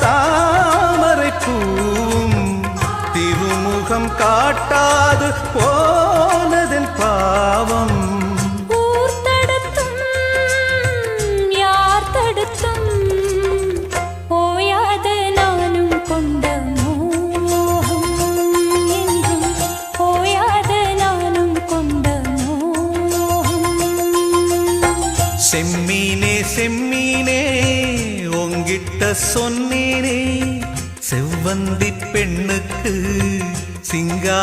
தாமரை பூவும் திருமுகம் காட்டாது போனதன் பாவம். செம்மீனே செம்மீனே உங்கிட்ட சொன்னேனே செவ்வந்தி பெண்ணுக்கு சிங்கா